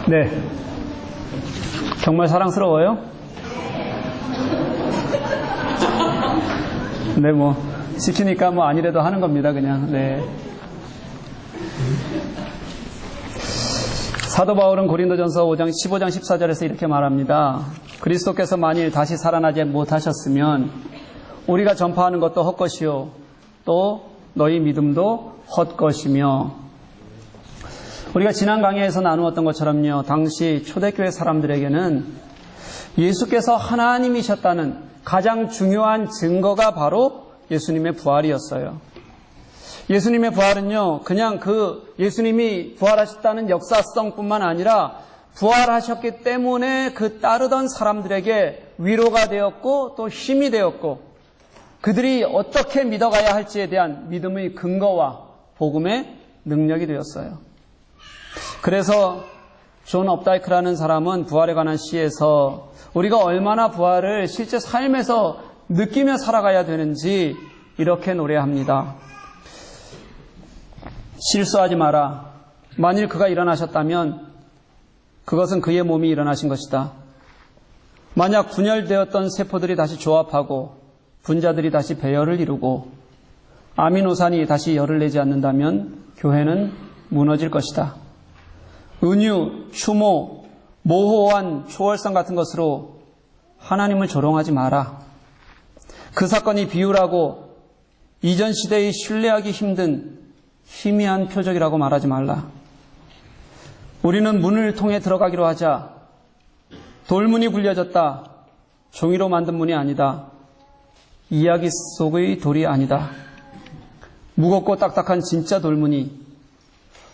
네. 정말 사랑스러워요? 네, 시키니까 아니래도 하는 겁니다, 그냥. 네. 사도 바울은 고린도전서 15장 14절에서 이렇게 말합니다. 그리스도께서 만일 다시 살아나지 못하셨으면 우리가 전파하는 것도 헛것이요 또 너희 믿음도 헛것이며. 우리가 지난 강의에서 나누었던 것처럼요, 당시 초대교회 사람들에게는 예수께서 하나님이셨다는 가장 중요한 증거가 바로 예수님의 부활이었어요. 예수님의 부활은요, 그냥 예수님이 부활하셨다는 역사성뿐만 아니라 부활하셨기 때문에 따르던 사람들에게 위로가 되었고 또 힘이 되었고 그들이 어떻게 믿어가야 할지에 대한 믿음의 근거와 복음의 능력이 되었어요. 그래서 존 업다이크라는 사람은 부활에 관한 시에서 우리가 얼마나 부활을 실제 삶에서 느끼며 살아가야 되는지 이렇게 노래합니다. 실수하지 마라. 만일 그가 일어나셨다면 그것은 그의 몸이 일어나신 것이다. 만약 분열되었던 세포들이 다시 조합하고 분자들이 다시 배열을 이루고 아미노산이 다시 열을 내지 않는다면 교회는 무너질 것이다. 은유, 추모, 모호한 초월성 같은 것으로 하나님을 조롱하지 마라. 그 사건이 비유라고 이전 시대의 신뢰하기 힘든 희미한 표적이라고 말하지 말라. 우리는 문을 통해 들어가기로 하자. 돌문이 굴려졌다. 종이로 만든 문이 아니다. 이야기 속의 돌이 아니다. 무겁고 딱딱한 진짜 돌문이,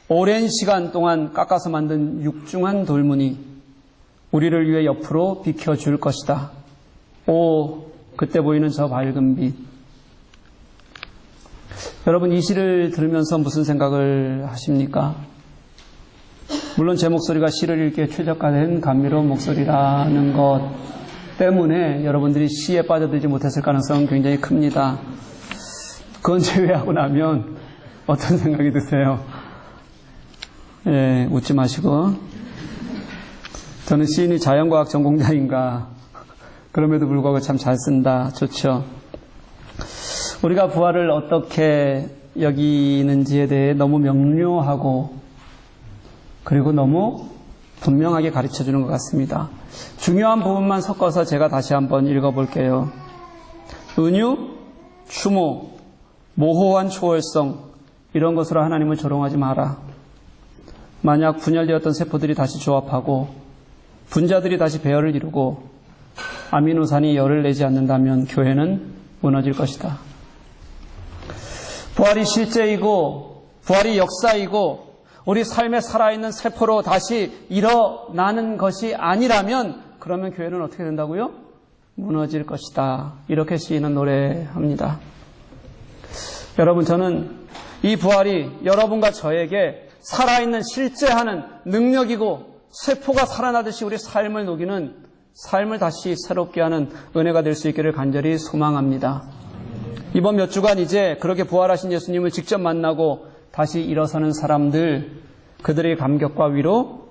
오랜 시간 동안 깎아서 만든 육중한 돌문이 우리를 위해 옆으로 비켜줄 것이다. 오, 그때 보이는 저 밝은 빛. 여러분, 이 시를 들으면서 무슨 생각을 하십니까? 물론 제 목소리가 시를 읽기에 최적화된 감미로운 목소리라는 것 때문에 여러분들이 시에 빠져들지 못했을 가능성은 굉장히 큽니다. 그건 제외하고 나면 어떤 생각이 드세요? 예, 웃지 마시고. 저는 시인이 자연과학 전공자인가? 그럼에도 불구하고 참 잘 쓴다. 좋죠. 우리가 부활을 어떻게 여기는지에 대해 너무 명료하고 그리고 너무 분명하게 가르쳐주는 것 같습니다. 중요한 부분만 섞어서 제가 다시 한번 읽어볼게요. 은유, 추모, 모호한 초월성, 이런 것으로 하나님을 조롱하지 마라. 만약 분열되었던 세포들이 다시 조합하고 분자들이 다시 배열을 이루고 아미노산이 열을 내지 않는다면 교회는 무너질 것이다. 부활이 실제이고 부활이 역사이고 우리 삶에 살아있는 세포로 다시 일어나는 것이 아니라면 그러면 교회는 어떻게 된다고요? 무너질 것이다. 이렇게 시인은 노래합니다. 여러분, 저는 이 부활이 여러분과 저에게 살아있는 실제하는 능력이고 세포가 살아나듯이 우리 삶을 녹이는 삶을 다시 새롭게 하는 은혜가 될 수 있기를 간절히 소망합니다. 이번 몇 주간 이제 그렇게 부활하신 예수님을 직접 만나고 다시 일어서는 사람들, 그들의 감격과 위로,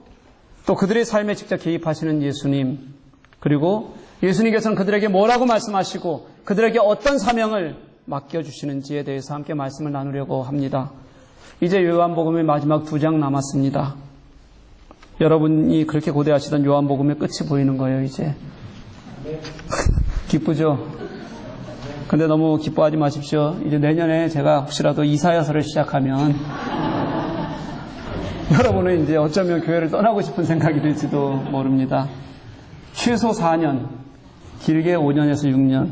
또 그들의 삶에 직접 개입하시는 예수님, 그리고 예수님께서는 그들에게 뭐라고 말씀하시고 그들에게 어떤 사명을 맡겨주시는지에 대해서 함께 말씀을 나누려고 합니다. 이제 요한복음의 마지막 2장 남았습니다. 여러분이 그렇게 고대하시던 요한복음의 끝이 보이는 거예요, 이제. 기쁘죠? 근데 너무 기뻐하지 마십시오. 이제 내년에 제가 혹시라도 이사야서를 시작하면 여러분은 이제 어쩌면 교회를 떠나고 싶은 생각이 들지도 모릅니다. 최소 4년, 길게 5년에서 6년.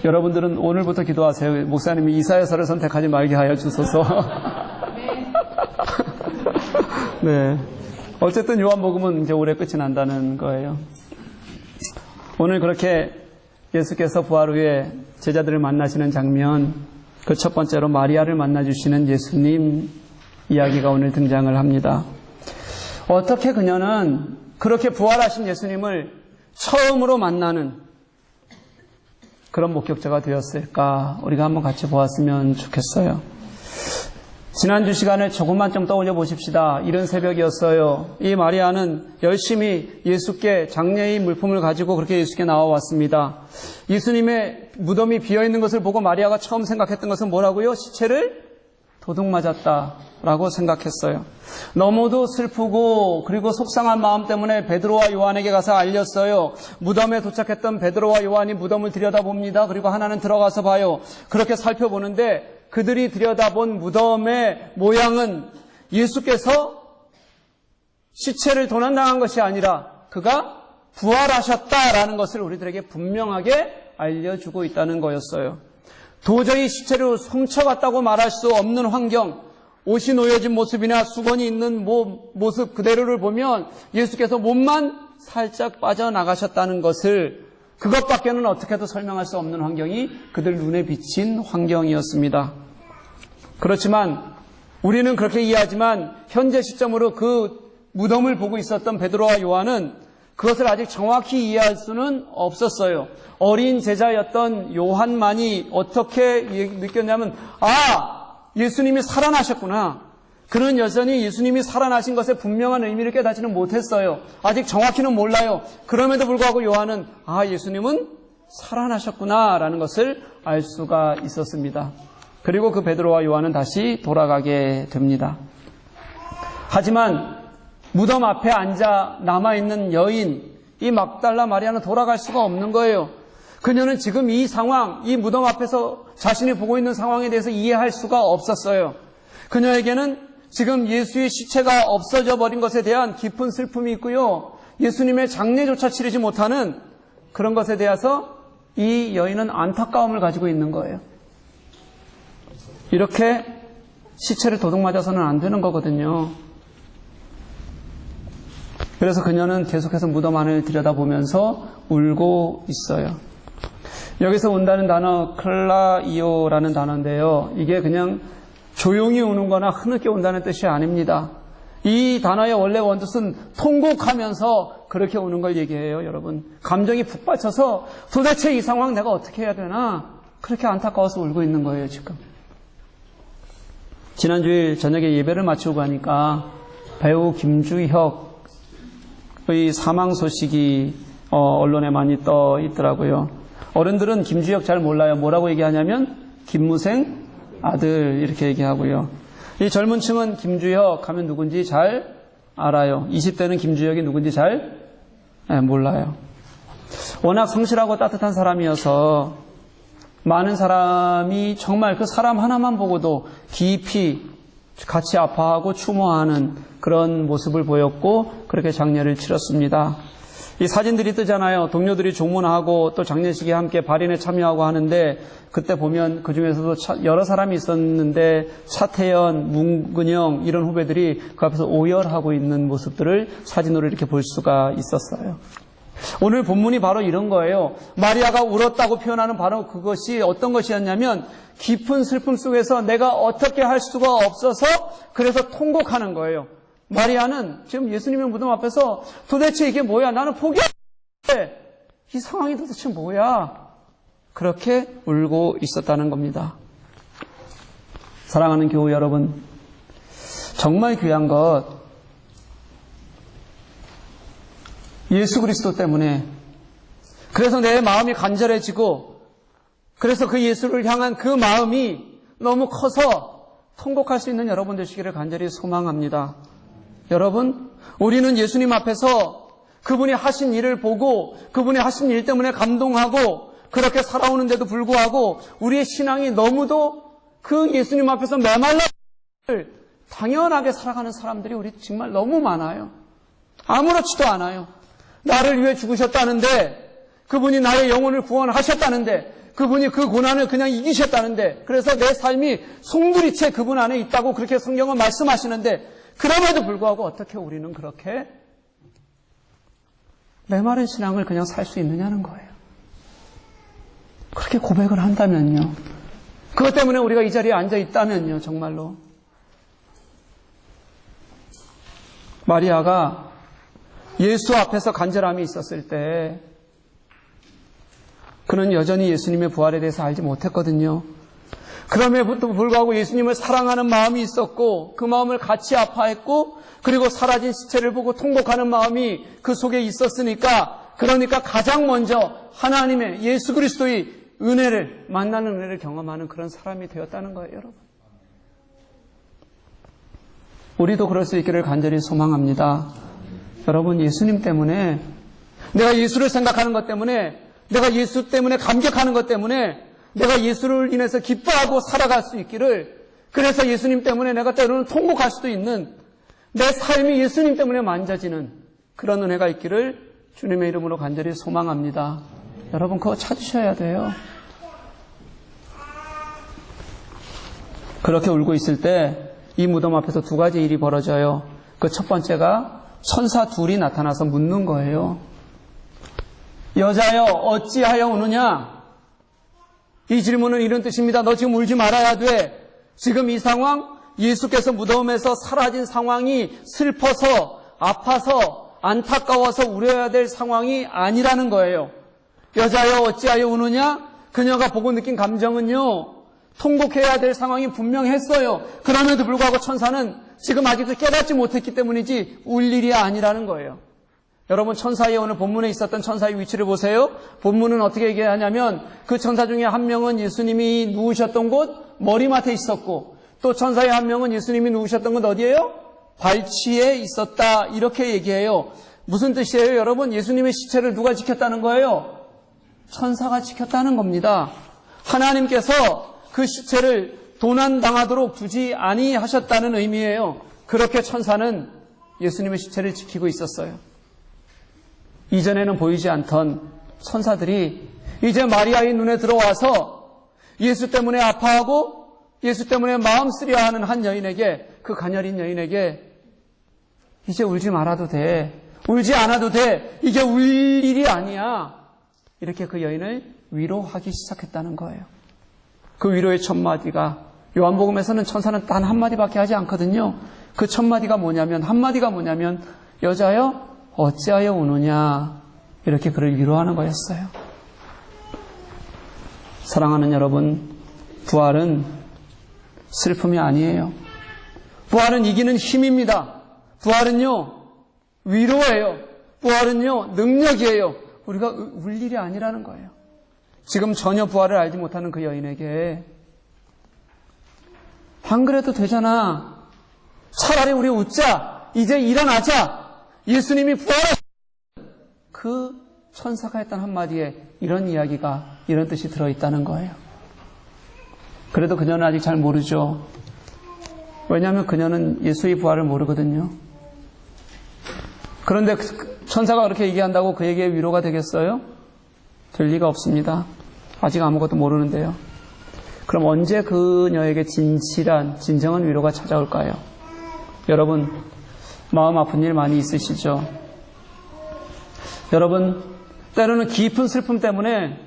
여러분들은 오늘부터 기도하세요. 목사님이 이사야서를 선택하지 말게 하여 주소서. 네. 어쨌든 요한복음은 이제 올해 끝이 난다는 거예요. 오늘 그렇게 예수께서 부활 후에 제자들을 만나시는 장면, 그 첫 번째로 마리아를 만나주시는 예수님 이야기가 오늘 등장을 합니다. 어떻게 그녀는 그렇게 부활하신 예수님을 처음으로 만나는 그런 목격자가 되었을까? 우리가 한번 같이 보았으면 좋겠어요. 지난주 시간을 조금만 좀 떠올려 보십시다. 이른 새벽이었어요. 이 마리아는 열심히 예수께 장례의 물품을 가지고 그렇게 예수께 나와왔습니다. 예수님의 무덤이 비어있는 것을 보고 마리아가 처음 생각했던 것은 뭐라고요? 시체를 도둑 맞았다라고 생각했어요. 너무도 슬프고 그리고 속상한 마음 때문에 베드로와 요한에게 가서 알렸어요. 무덤에 도착했던 베드로와 요한이 무덤을 들여다봅니다. 그리고 하나는 들어가서 봐요. 그렇게 살펴보는데 그들이 들여다본 무덤의 모양은 예수께서 시체를 도난당한 것이 아니라 그가 부활하셨다라는 것을 우리들에게 분명하게 알려주고 있다는 거였어요. 도저히 시체로 훔쳐갔다고 말할 수 없는 환경, 옷이 놓여진 모습이나 수건이 있는 모습 그대로를 보면 예수께서 몸만 살짝 빠져나가셨다는 것을 그것밖에는 어떻게도 설명할 수 없는 환경이 그들 눈에 비친 환경이었습니다. 그렇지만 우리는 그렇게 이해하지만 현재 시점으로 그 무덤을 보고 있었던 베드로와 요한은 그것을 아직 정확히 이해할 수는 없었어요. 어린 제자였던 요한만이 어떻게 느꼈냐면 예수님이 살아나셨구나. 그는 여전히 예수님이 살아나신 것의 분명한 의미를 깨닫지는 못했어요. 아직 정확히는 몰라요. 그럼에도 불구하고 요한은 예수님은 살아나셨구나라는 것을 알 수가 있었습니다. 그리고 그 베드로와 요한은 다시 돌아가게 됩니다. 하지만 무덤 앞에 앉아 남아있는 여인, 이 막달라 마리아는 돌아갈 수가 없는 거예요. 그녀는 지금 이 상황, 이 무덤 앞에서 자신이 보고 있는 상황에 대해서 이해할 수가 없었어요. 그녀에게는 지금 예수의 시체가 없어져 버린 것에 대한 깊은 슬픔이 있고요. 예수님의 장례조차 치르지 못하는 그런 것에 대해서 이 여인은 안타까움을 가지고 있는 거예요. 이렇게 시체를 도둑맞아서는 안 되는 거거든요. 그래서 그녀는 계속해서 무덤 안을 들여다보면서 울고 있어요. 여기서 운다는 단어 클라이오라는 단어인데요. 이게 그냥 조용히 우는 거나 흐느껴 운다는 뜻이 아닙니다. 이 단어의 원래 원뜻은 통곡하면서 그렇게 우는 걸 얘기해요, 여러분. 감정이 북받쳐서 도대체 이 상황 내가 어떻게 해야 되나? 그렇게 안타까워서 울고 있는 거예요, 지금. 지난주일 저녁에 예배를 마치고 가니까 배우 김주혁의 사망 소식이 언론에 많이 떠 있더라고요. 어른들은 김주혁 잘 몰라요. 뭐라고 얘기하냐면 김무생 아들 이렇게 얘기하고요. 이 젊은 층은 김주혁 하면 누군지 잘 알아요. 20대는 김주혁이 누군지 잘 몰라요. 워낙 성실하고 따뜻한 사람이어서 많은 사람이 정말 그 사람 하나만 보고도 깊이 같이 아파하고 추모하는 그런 모습을 보였고 그렇게 장례를 치렀습니다. 이 사진들이 뜨잖아요. 동료들이 조문하고 또 장례식에 함께 발인에 참여하고 하는데 그때 보면 그중에서도 여러 사람이 있었는데 차태현, 문근영 이런 후배들이 그 앞에서 오열하고 있는 모습들을 사진으로 이렇게 볼 수가 있었어요. 오늘 본문이 바로 이런 거예요. 마리아가 울었다고 표현하는 바로 그것이 어떤 것이었냐면 깊은 슬픔 속에서 내가 어떻게 할 수가 없어서 그래서 통곡하는 거예요. 마리아는 지금 예수님의 무덤 앞에서 도대체 이게 뭐야? 나는 포기했는데 이 상황이 도대체 뭐야? 그렇게 울고 있었다는 겁니다. 사랑하는 교우 여러분, 정말 귀한 것 예수 그리스도 때문에 그래서 내 마음이 간절해지고 그래서 그 예수를 향한 그 마음이 너무 커서 통곡할 수 있는 여러분 되시기를 간절히 소망합니다. 여러분, 우리는 예수님 앞에서 그분이 하신 일을 보고 그분이 하신 일 때문에 감동하고 그렇게 살아오는데도 불구하고 우리의 신앙이 너무도 그 예수님 앞에서 메말라 당연하게 살아가는 사람들이 우리 정말 너무 많아요. 아무렇지도 않아요. 나를 위해 죽으셨다는데 그분이 나의 영혼을 구원하셨다는데 그분이 그 고난을 그냥 이기셨다는데 그래서 내 삶이 송두리째 그분 안에 있다고 그렇게 성경은 말씀하시는데 그럼에도 불구하고 어떻게 우리는 그렇게 메마른 신앙을 그냥 살 수 있느냐는 거예요. 그렇게 고백을 한다면요. 그것 때문에 우리가 이 자리에 앉아 있다면요. 정말로. 마리아가 예수 앞에서 간절함이 있었을 때 그는 여전히 예수님의 부활에 대해서 알지 못했거든요. 그럼에도 불구하고 예수님을 사랑하는 마음이 있었고 그 마음을 같이 아파했고 그리고 사라진 시체를 보고 통곡하는 마음이 그 속에 있었으니까 그러니까 가장 먼저 하나님의 예수 그리스도의 은혜를 만나는 은혜를 경험하는 그런 사람이 되었다는 거예요, 여러분. 우리도 그럴 수 있기를 간절히 소망합니다. 여러분, 예수님 때문에 내가 예수를 생각하는 것 때문에 내가 예수 때문에 감격하는 것 때문에 내가 예수를 인해서 기뻐하고 살아갈 수 있기를 그래서 예수님 때문에 내가 때로는 통곡할 수도 있는 내 삶이 예수님 때문에 만져지는 그런 은혜가 있기를 주님의 이름으로 간절히 소망합니다. 여러분 그거 찾으셔야 돼요. 그렇게 울고 있을 때 이 무덤 앞에서 두 가지 일이 벌어져요. 그 첫 번째가 천사 둘이 나타나서 묻는 거예요. 여자여 어찌하여 우느냐? 이 질문은 이런 뜻입니다. 너 지금 울지 말아야 돼. 지금 이 상황 예수께서 무덤에서 사라진 상황이 슬퍼서 아파서 안타까워서 울어야 될 상황이 아니라는 거예요. 여자여 어찌하여 우느냐? 그녀가 보고 느낀 감정은요. 통곡해야 될 상황이 분명했어요. 그럼에도 불구하고 천사는 지금 아직도 깨닫지 못했기 때문이지 울 일이 아니라는 거예요. 여러분 천사의 오늘 본문에 있었던 천사의 위치를 보세요. 본문은 어떻게 얘기하냐면 그 천사 중에 한 명은 예수님이 누우셨던 곳 머리맡에 있었고 또 천사의 한 명은 예수님이 누우셨던 곳 어디예요? 발치에 있었다 이렇게 얘기해요. 무슨 뜻이에요? 여러분 예수님의 시체를 누가 지켰다는 거예요? 천사가 지켰다는 겁니다. 하나님께서 그 시체를 도난당하도록 두지 아니하셨다는 의미예요. 그렇게 천사는 예수님의 시체를 지키고 있었어요. 이전에는 보이지 않던 천사들이 이제 마리아의 눈에 들어와서 예수 때문에 아파하고 예수 때문에 마음 쓰려하는 한 여인에게 그 가녀린 여인에게 이제 울지 말아도 돼. 울지 않아도 돼. 이게 울 일이 아니야. 이렇게 그 여인을 위로하기 시작했다는 거예요. 그 위로의 첫 마디가 요한복음에서는 천사는 단 한마디밖에 하지 않거든요. 그 첫 마디가 뭐냐면 한마디가 뭐냐면 여자여 어찌하여 우느냐 이렇게 그를 위로하는 거였어요. 사랑하는 여러분 부활은 슬픔이 아니에요. 부활은 이기는 힘입니다. 부활은요 위로예요. 부활은요 능력이에요. 우리가 울 일이 아니라는 거예요. 지금 전혀 부활을 알지 못하는 그 여인에게 안 그래도 되잖아. 차라리 우리 웃자. 이제 일어나자. 예수님이 부활하셨다. 그 천사가 했던 한마디에 이런 이야기가 이런 뜻이 들어있다는 거예요. 그래도 그녀는 아직 잘 모르죠. 왜냐하면 그녀는 예수의 부활을 모르거든요. 그런데 천사가 그렇게 얘기한다고 그에게 위로가 되겠어요? 될 리가 없습니다. 아직 아무것도 모르는데요. 그럼 언제 그녀에게 진정한 위로가 찾아올까요? 여러분 마음 아픈 일 많이 있으시죠? 여러분 때로는 깊은 슬픔 때문에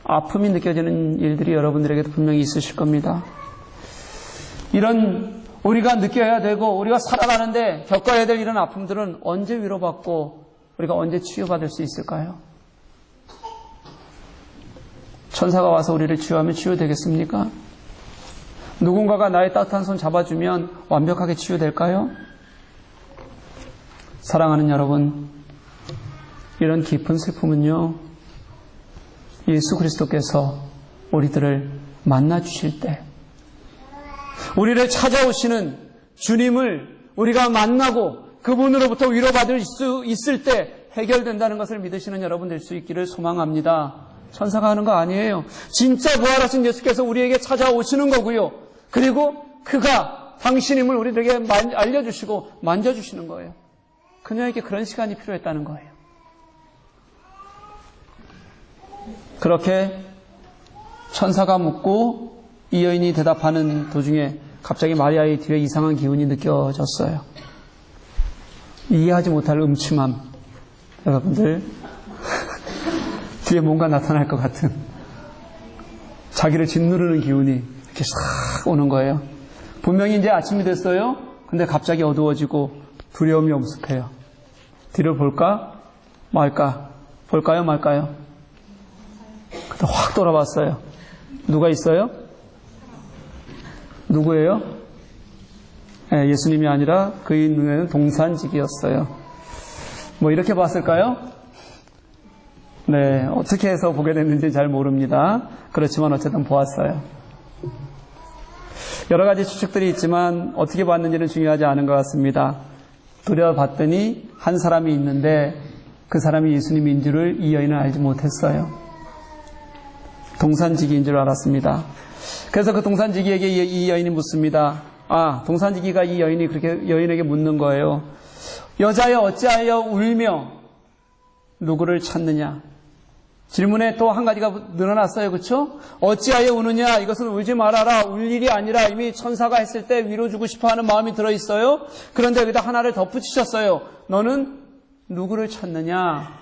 아픔이 느껴지는 일들이 여러분들에게도 분명히 있으실 겁니다. 이런 우리가 느껴야 되고 우리가 살아가는데 겪어야 될 이런 아픔들은 언제 위로받고 우리가 언제 치유받을 수 있을까요? 천사가 와서 우리를 치유하면 치유되겠습니까? 누군가가 나의 따뜻한 손 잡아주면 완벽하게 치유될까요? 사랑하는 여러분, 이런 깊은 슬픔은요, 예수 그리스도께서 우리들을 만나주실 때, 우리를 찾아오시는 주님을 우리가 만나고 그분으로부터 위로받을 수 있을 때 해결된다는 것을 믿으시는 여러분 될 수 있기를 소망합니다. 천사가 하는 거 아니에요. 진짜 부활하신 예수께서 우리에게 찾아오시는 거고요. 그리고 그가 당신임을 우리들에게 알려주시고 만져주시는 거예요. 그녀에게 그런 시간이 필요했다는 거예요. 그렇게 천사가 묻고 이 여인이 대답하는 도중에 갑자기 마리아의 뒤에 이상한 기운이 느껴졌어요. 이해하지 못할 음침함. 여러분들 뒤에 뭔가 나타날 것 같은 자기를 짓누르는 기운이 이렇게 싹 오는 거예요. 분명히 이제 아침이 됐어요. 근데 갑자기 어두워지고 두려움이 엄습해요. 뒤를 볼까 말까? 볼까요 말까요? 그때 확 돌아봤어요. 누가 있어요? 누구예요? 네, 예수님이 아니라 그의 눈에는 동산지기였어요. 뭐 이렇게 봤을까요? 네, 어떻게 해서 보게 됐는지 잘 모릅니다. 그렇지만 어쨌든 보았어요. 여러 가지 추측들이 있지만 어떻게 봤는지는 중요하지 않은 것 같습니다. 들여봤더니 한 사람이 있는데 그 사람이 예수님인 줄을 이 여인은 알지 못했어요. 동산지기인 줄 알았습니다. 그래서 그 동산지기에게 이 여인이 묻습니다. 동산지기가 이 여인이 그렇게 여인에게 묻는 거예요. 여자여 어찌하여 울며 누구를 찾느냐? 질문에 또 한 가지가 늘어났어요. 그렇죠? 어찌하여 우느냐? 이것은 울지 말아라. 울 일이 아니라 이미 천사가 했을 때 위로 주고 싶어하는 마음이 들어있어요. 그런데 여기다 하나를 덧붙이셨어요. 너는 누구를 찾느냐?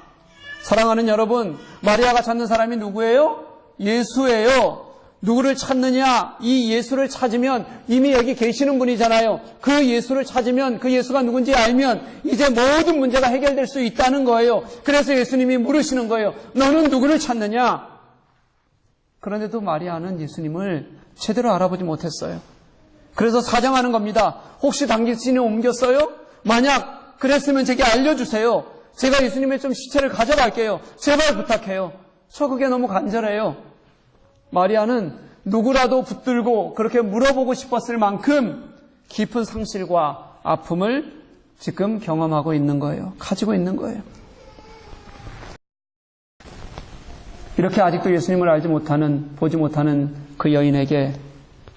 사랑하는 여러분, 마리아가 찾는 사람이 누구예요? 예수예요. 누구를 찾느냐? 이 예수를 찾으면 이미 여기 계시는 분이잖아요. 그 예수를 찾으면 그 예수가 누군지 알면 이제 모든 문제가 해결될 수 있다는 거예요. 그래서 예수님이 물으시는 거예요. 너는 누구를 찾느냐? 그런데도 마리아는 예수님을 제대로 알아보지 못했어요. 그래서 사정하는 겁니다. 혹시 당신이 옮겼어요? 만약 그랬으면 제게 알려주세요. 제가 예수님의 좀 시체를 가져갈게요. 제발 부탁해요. 저 그게 너무 간절해요. 마리아는 누구라도 붙들고 그렇게 물어보고 싶었을 만큼 깊은 상실과 아픔을 지금 경험하고 있는 거예요. 가지고 있는 거예요. 이렇게 아직도 예수님을 알지 못하는, 보지 못하는 그 여인에게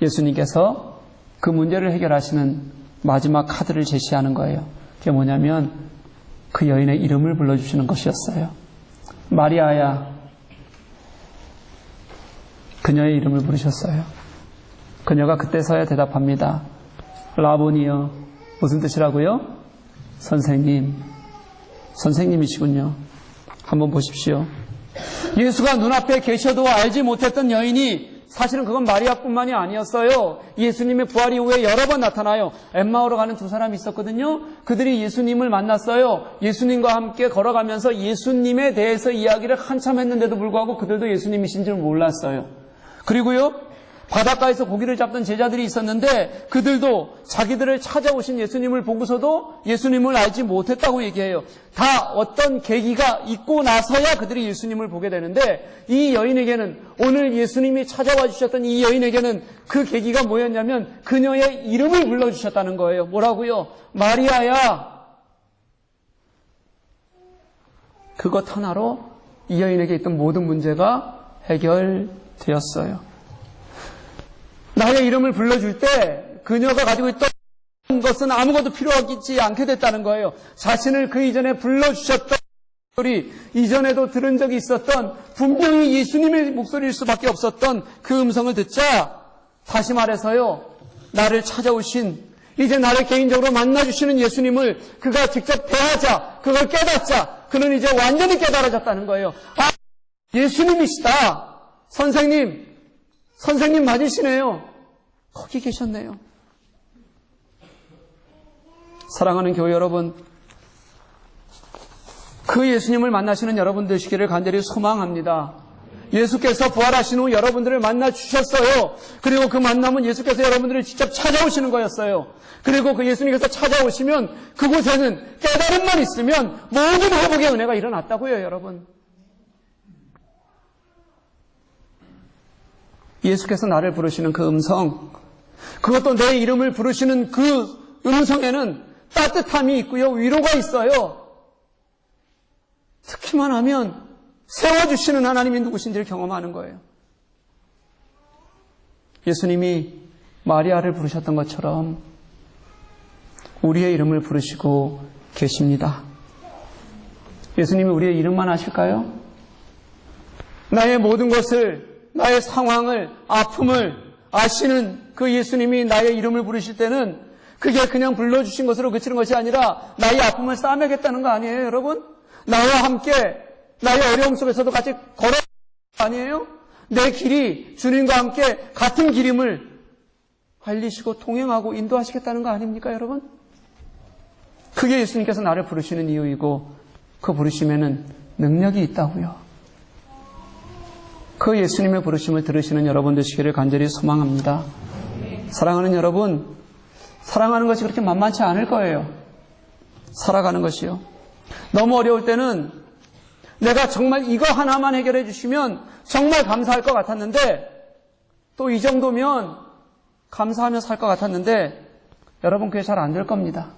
예수님께서 그 문제를 해결하시는 마지막 카드를 제시하는 거예요. 그게 뭐냐면 그 여인의 이름을 불러주시는 것이었어요. 마리아야. 그녀의 이름을 부르셨어요. 그녀가 그때서야 대답합니다. 라보니여. 무슨 뜻이라고요? 선생님. 선생님이시군요. 한번 보십시오. 예수가 눈앞에 계셔도 알지 못했던 여인이 사실은 그건 마리아뿐만이 아니었어요. 예수님의 부활 이후에 여러 번 나타나요. 엠마오로 가는 두 사람이 있었거든요. 그들이 예수님을 만났어요. 예수님과 함께 걸어가면서 예수님에 대해서 이야기를 한참 했는데도 불구하고 그들도 예수님이신 줄 몰랐어요. 그리고요, 바닷가에서 고기를 잡던 제자들이 있었는데 그들도 자기들을 찾아오신 예수님을 보고서도 예수님을 알지 못했다고 얘기해요. 다 어떤 계기가 있고 나서야 그들이 예수님을 보게 되는데 이 여인에게는, 오늘 예수님이 찾아와 주셨던 이 여인에게는 그 계기가 뭐였냐면 그녀의 이름을 불러주셨다는 거예요. 뭐라고요? 마리아야. 그것 하나로 이 여인에게 있던 모든 문제가 해결되었어요. 나의 이름을 불러줄 때 그녀가 가지고 있던 것은 아무것도 필요하지 않게 됐다는 거예요. 자신을 그 이전에 불러주셨던 소리, 이전에도 들은 적이 있었던, 분명히 예수님의 목소리일 수밖에 없었던 그 음성을 듣자, 다시 말해서요, 나를 찾아오신, 이제 나를 개인적으로 만나주시는 예수님을 그가 직접 대하자, 그걸 깨닫자, 그는 이제 완전히 깨달아졌다는 거예요. 예수님이시다. 선생님 맞으시네요. 거기 계셨네요. 사랑하는 교회 여러분, 그 예수님을 만나시는 여러분 되시기를 간절히 소망합니다. 예수께서 부활하신 후 여러분들을 만나 주셨어요. 그리고 그 만남은 예수께서 여러분들을 직접 찾아오시는 거였어요. 그리고 그 예수님께서 찾아오시면 그곳에는 깨달음만 있으면 모든 회복의 은혜가 일어났다고요, 여러분. 예수께서 나를 부르시는 그 음성, 그것도 내 이름을 부르시는 그 음성에는 따뜻함이 있고요, 위로가 있어요. 듣기만 하면 세워주시는 하나님이 누구신지를 경험하는 거예요. 예수님이 마리아를 부르셨던 것처럼 우리의 이름을 부르시고 계십니다. 예수님이 우리의 이름만 아실까요? 나의 모든 것을, 나의 상황을, 아픔을 아시는 그 예수님이 나의 이름을 부르실 때는 그게 그냥 불러주신 것으로 그치는 것이 아니라 나의 아픔을 싸매겠다는 거 아니에요, 여러분? 나와 함께 나의 어려움 속에서도 같이 걸어가는 거 아니에요? 내 길이 주님과 함께 같은 길임을 알리시고 통행하고 인도하시겠다는 거 아닙니까, 여러분? 그게 예수님께서 나를 부르시는 이유이고 그 부르심에는 능력이 있다고요. 그 예수님의 부르심을 들으시는 여러분 되시기를 간절히 소망합니다. 사랑하는 여러분, 사랑하는 것이 그렇게 만만치 않을 거예요. 살아가는 것이요. 너무 어려울 때는 내가 정말 이거 하나만 해결해 주시면 정말 감사할 것 같았는데, 또 이 정도면 감사하며 살 것 같았는데, 여러분 그게 잘 안 될 겁니다.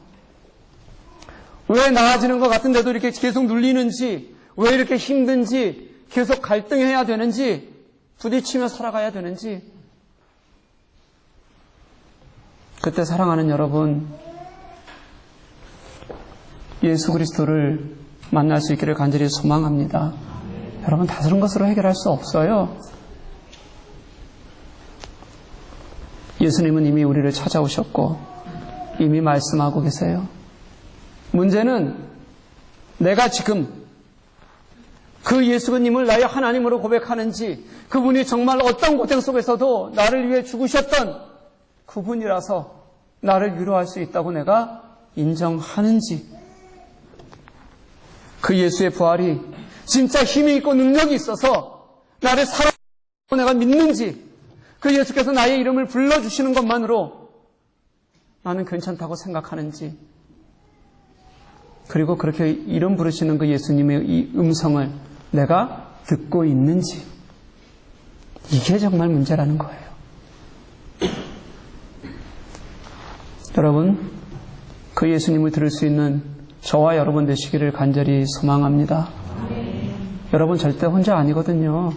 왜 나아지는 것 같은데도 이렇게 계속 눌리는지, 왜 이렇게 힘든지, 계속 갈등해야 되는지, 부딪히며 살아가야 되는지, 그때 사랑하는 여러분, 예수 그리스도를 만날 수 있기를 간절히 소망합니다. 여러분, 다른 것으로 해결할 수 없어요. 예수님은 이미 우리를 찾아오셨고 이미 말씀하고 계세요. 문제는 내가 지금 그 예수님을 나의 하나님으로 고백하는지, 그분이 정말 어떤 고통 속에서도 나를 위해 죽으셨던 그분이라서 나를 위로할 수 있다고 내가 인정하는지, 그 예수의 부활이 진짜 힘이 있고 능력이 있어서 나를 살아내고 내가 믿는지, 그 예수께서 나의 이름을 불러주시는 것만으로 나는 괜찮다고 생각하는지, 그리고 그렇게 이름 부르시는 그 예수님의 이 음성을 내가 듣고 있는지, 이게 정말 문제라는 거예요. 여러분, 그 예수님을 들을 수 있는 저와 여러분 되시기를 간절히 소망합니다. 여러분 절대 혼자 아니거든요.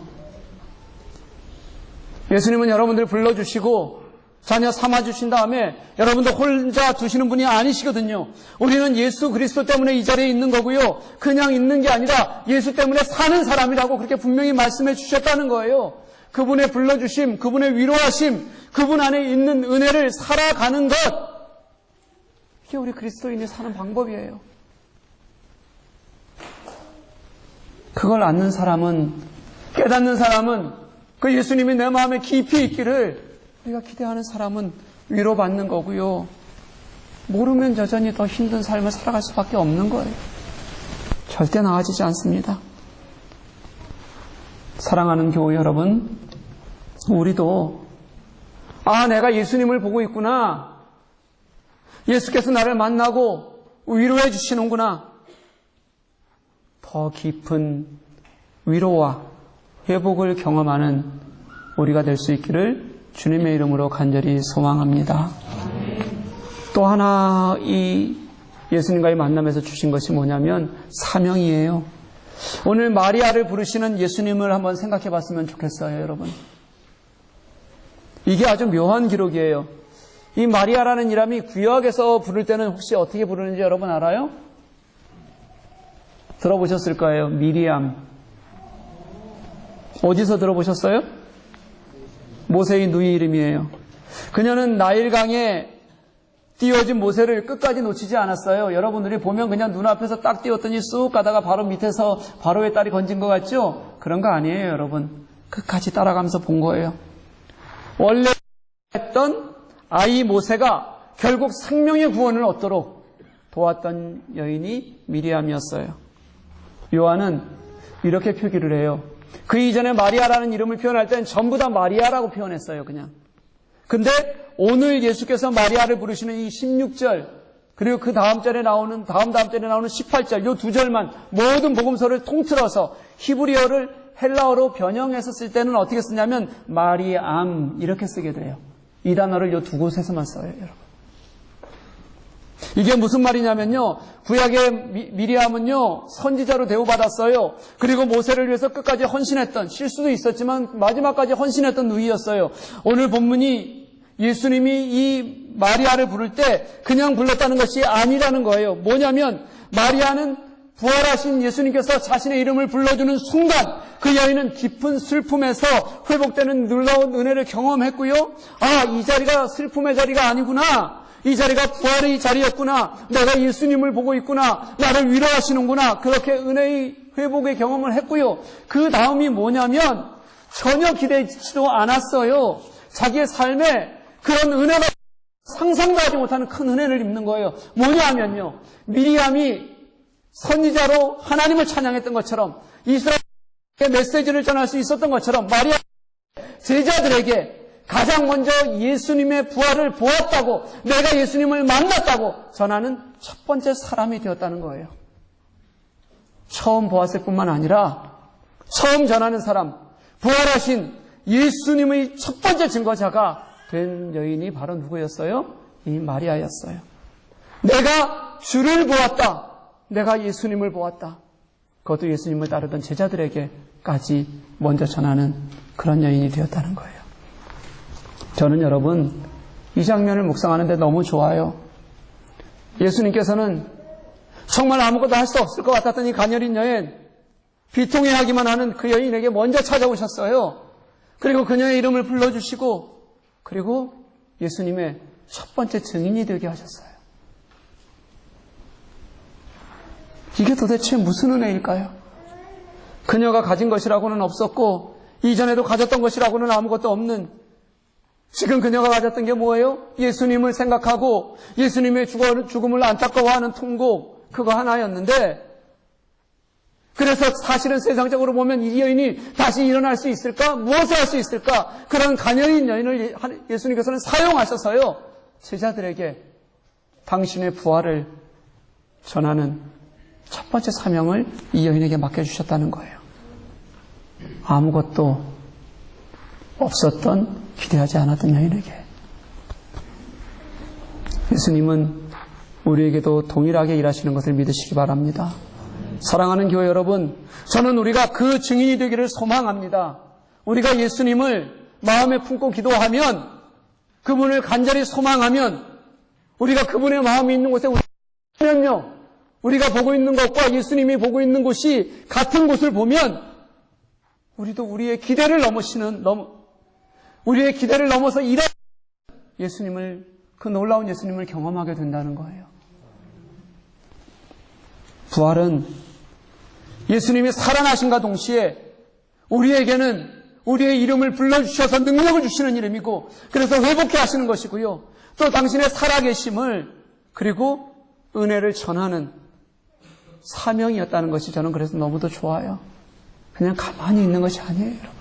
예수님은 여러분들 불러주시고 자녀 삼아주신 다음에 여러분들 혼자 두시는 분이 아니시거든요. 우리는 예수 그리스도 때문에 이 자리에 있는 거고요. 그냥 있는 게 아니라 예수 때문에 사는 사람이라고 그렇게 분명히 말씀해 주셨다는 거예요. 그분의 불러주심, 그분의 위로하심, 그분 안에 있는 은혜를 살아가는 것, 이게 우리 그리스도인이 사는 방법이에요. 그걸 아는 사람은, 깨닫는 사람은, 그 예수님이 내 마음에 깊이 있기를 우리가 기대하는 사람은 위로받는 거고요. 모르면 여전히 더 힘든 삶을 살아갈 수밖에 없는 거예요. 절대 나아지지 않습니다. 사랑하는 교회 여러분, 우리도 내가 예수님을 보고 있구나, 예수께서 나를 만나고 위로해 주시는구나, 더 깊은 위로와 회복을 경험하는 우리가 될 수 있기를 주님의 이름으로 간절히 소망합니다. 또 하나 이 예수님과의 만남에서 주신 것이 뭐냐면 사명이에요. 오늘 마리아를 부르시는 예수님을 한번 생각해 봤으면 좋겠어요, 여러분. 이게 아주 묘한 기록이에요. 이 마리아라는 이름이 구약에서 부를 때는 혹시 어떻게 부르는지 여러분 알아요? 들어보셨을 거예요. 미리암. 어디서 들어보셨어요? 모세의 누이 이름이에요. 그녀는 나일강에 띄워진 모세를 끝까지 놓치지 않았어요. 여러분들이 보면 그냥 눈앞에서 딱 띄웠더니 쑥 가다가 바로 밑에서 바로의 딸이 건진 것 같죠? 그런 거 아니에요, 여러분. 끝까지 따라가면서 본 거예요. 원래 했던 아이 모세가 결국 생명의 구원을 얻도록 도왔던 여인이 미리암이었어요. 요한은 이렇게 표기를 해요. 그 이전에 마리아라는 이름을 표현할 때는 전부 다 마리아라고 표현했어요, 그냥. 근데 오늘 예수께서 마리아를 부르시는 이 16절, 그리고 그 다음 절에 나오는 18절, 요 두 절만 모든 복음서를 통틀어서 히브리어를 헬라어로 변형해서 쓸 때는 어떻게 쓰냐면 마리암 이렇게 쓰게 돼요. 이 단어를 요 두 곳에서만 써요, 여러분. 이게 무슨 말이냐면요, 구약의 미리암은요 선지자로 대우받았어요. 그리고 모세를 위해서 끝까지 헌신했던, 실수도 있었지만 마지막까지 헌신했던 누이였어요. 오늘 본문이 예수님이 이 마리아를 부를 때 그냥 불렀다는 것이 아니라는 거예요. 뭐냐면 마리아는 부활하신 예수님께서 자신의 이름을 불러주는 순간 그 여인은 깊은 슬픔에서 회복되는 놀라운 은혜를 경험했고요. 이 자리가 슬픔의 자리가 아니구나, 이 자리가 부활의 자리였구나, 내가 예수님을 보고 있구나, 나를 위로하시는구나, 그렇게 은혜의 회복의 경험을 했고요. 그 다음이 뭐냐면 전혀 기대치도 않았어요. 자기의 삶에 그런 은혜가 상상도 하지 못하는 큰 은혜를 입는 거예요. 뭐냐면요, 미리암이 선지자로 하나님을 찬양했던 것처럼, 이스라엘 메시지를 전할 수 있었던 것처럼 마리아 제자들에게 가장 먼저 예수님의 부활을 보았다고, 내가 예수님을 만났다고 전하는 첫 번째 사람이 되었다는 거예요. 처음 보았을 뿐만 아니라 처음 전하는 사람, 부활하신 예수님의 첫 번째 증거자가 된 여인이 바로 누구였어요? 이 마리아였어요. 내가 주를 보았다. 내가 예수님을 보았다. 그것도 예수님을 따르던 제자들에게까지 먼저 전하는 그런 여인이 되었다는 거예요. 저는 여러분 이 장면을 묵상하는데 너무 좋아요. 예수님께서는 정말 아무것도 할 수 없을 것 같았던 이 가녀린 여인, 비통해하기만 하는 그 여인에게 먼저 찾아오셨어요. 그리고 그녀의 이름을 불러주시고, 그리고 예수님의 첫 번째 증인이 되게 하셨어요. 이게 도대체 무슨 은혜일까요? 그녀가 가진 것이라고는 없었고 이전에도 가졌던 것이라고는 아무것도 없는, 지금 그녀가 가졌던 게 뭐예요? 예수님을 생각하고 예수님의 죽음을 안타까워하는 통곡, 그거 하나였는데, 그래서 사실은 세상적으로 보면 이 여인이 다시 일어날 수 있을까? 무엇을 할 수 있을까? 그런 가녀린 여인을 예수님께서는 사용하셔서요, 제자들에게 당신의 부활을 전하는 첫 번째 사명을 이 여인에게 맡겨주셨다는 거예요. 아무것도 없었던, 기대하지 않았던 여인에게. 예수님은 우리에게도 동일하게 일하시는 것을 믿으시기 바랍니다. 사랑하는 교회 여러분, 저는 우리가 그 증인이 되기를 소망합니다. 우리가 예수님을 마음에 품고 기도하면, 그분을 간절히 소망하면, 우리가 그분의 마음이 있는 곳에 우리면요, 우리가 보고 있는 것과 예수님이 보고 있는 곳이 같은 곳을 보면 우리도 우리의 기대를 넘어서 예수님을, 그 놀라운 예수님을 경험하게 된다는 거예요. 부활은 예수님이 살아나신과 동시에 우리에게는 우리의 이름을 불러주셔서 능력을 주시는 이름이고, 그래서 회복케 하시는 것이고요. 또 당신의 살아계심을, 그리고 은혜를 전하는 사명이었다는 것이 저는 그래서 너무도 좋아요. 그냥 가만히 있는 것이 아니에요, 여러분.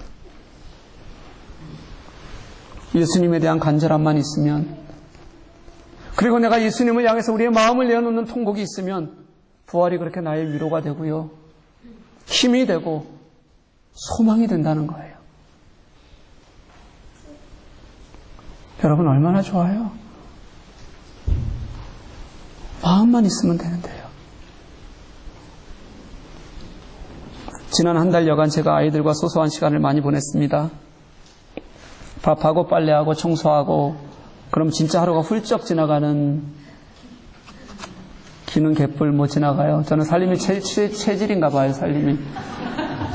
예수님에 대한 간절함만 있으면, 그리고 내가 예수님을 향해서 우리의 마음을 내어놓는 통곡이 있으면 부활이 그렇게 나의 위로가 되고요, 힘이 되고 소망이 된다는 거예요. 여러분 얼마나 좋아요. 마음만 있으면 되는데요. 지난 한 달여간 제가 아이들과 소소한 시간을 많이 보냈습니다. 밥하고 빨래하고 청소하고, 그럼 진짜 하루가 훌쩍 지나가는, 기는 개뿔 못 지나가요. 저는 살림이 체질인가 봐요, 살림이.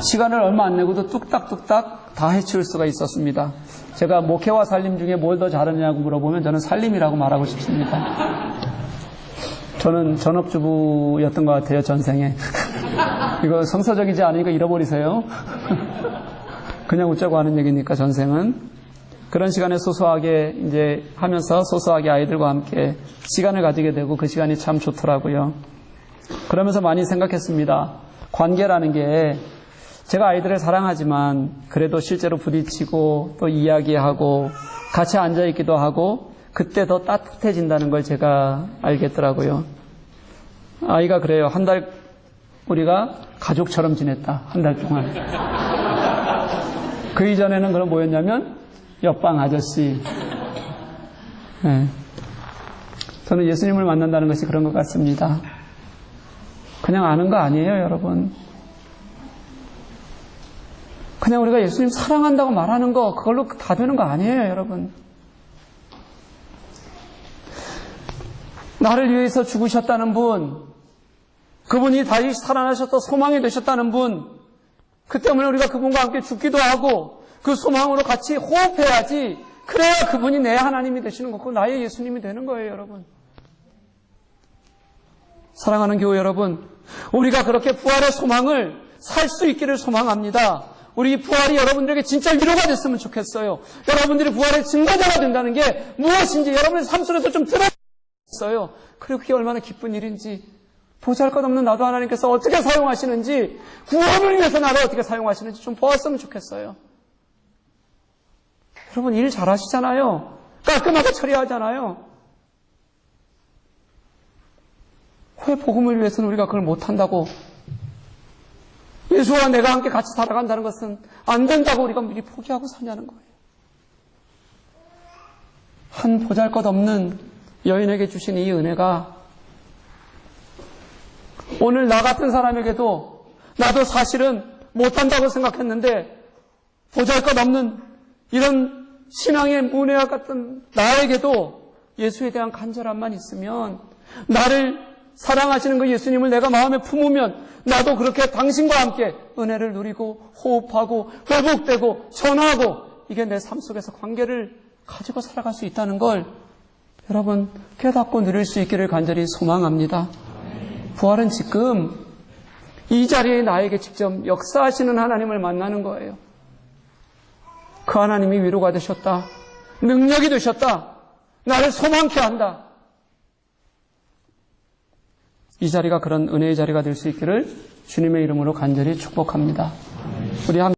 시간을 얼마 안 내고도 뚝딱뚝딱 다 해치울 수가 있었습니다. 제가 목회와 살림 중에 뭘 더 잘하느냐고 물어보면 저는 살림이라고 말하고 싶습니다. 저는 전업주부였던 것 같아요, 전생에. 이거 성서적이지 않으니까 잃어버리세요. 그냥 웃자고 하는 얘기니까, 전생은. 그런 시간에 소소하게 이제 하면서 소소하게 아이들과 함께 시간을 가지게 되고, 그 시간이 참 좋더라고요. 그러면서 많이 생각했습니다. 관계라는 게, 제가 아이들을 사랑하지만 그래도 실제로 부딪히고 또 이야기하고 같이 앉아있기도 하고 그때 더 따뜻해진다는 걸 제가 알겠더라고요. 아이가 그래요. 한 달 우리가 가족처럼 지냈다. 한 달 동안. 그 이전에는 그럼 뭐였냐면 옆방 아저씨. 네. 저는 예수님을 만난다는 것이 그런 것 같습니다. 그냥 아는 거 아니에요, 여러분. 그냥 우리가 예수님 사랑한다고 말하는 거, 그걸로 다 되는 거 아니에요, 여러분. 나를 위해서 죽으셨다는 분, 그분이 다시 살아나셔서 소망이 되셨다는 분, 그 때문에 우리가 그분과 함께 죽기도 하고 그 소망으로 같이 호흡해야지, 그래야 그분이 내 하나님이 되시는 거고 나의 예수님이 되는 거예요, 여러분. 사랑하는 교회 여러분, 우리가 그렇게 부활의 소망을 살 수 있기를 소망합니다. 우리 부활이 여러분들에게 진짜 위로가 됐으면 좋겠어요. 여러분들이 부활의 증거자가 된다는 게 무엇인지 여러분의 삶 속에서 좀 들었어요. 그리고 그게 얼마나 기쁜 일인지 보잘것없는 나도 하나님께서 어떻게 사용하시는지, 구원을 위해서 나를 어떻게 사용하시는지 좀 보았으면 좋겠어요. 여러분, 일 잘하시잖아요. 깔끔하게 처리하잖아요. 왜 복음을 위해서는 우리가 그걸 못한다고? 예수와 내가 함께 같이 살아간다는 것은 안 된다고 우리가 미리 포기하고 사냐는 거예요. 한 보잘것없는 여인에게 주신 이 은혜가 오늘 나 같은 사람에게도, 나도 사실은 못한다고 생각했는데 보잘것없는 이런 신앙의 문외와 같은 나에게도 예수에 대한 간절함만 있으면, 나를 사랑하시는 그 예수님을 내가 마음에 품으면 나도 그렇게 당신과 함께 은혜를 누리고 호흡하고 회복되고 전하고, 이게 내 삶 속에서 관계를 가지고 살아갈 수 있다는 걸 여러분 깨닫고 누릴 수 있기를 간절히 소망합니다. 부활은 지금 이 자리에 나에게 직접 역사하시는 하나님을 만나는 거예요. 그 하나님이 위로가 되셨다, 능력이 되셨다, 나를 소망케 한다. 이 자리가 그런 은혜의 자리가 될 수 있기를 주님의 이름으로 간절히 축복합니다. 우리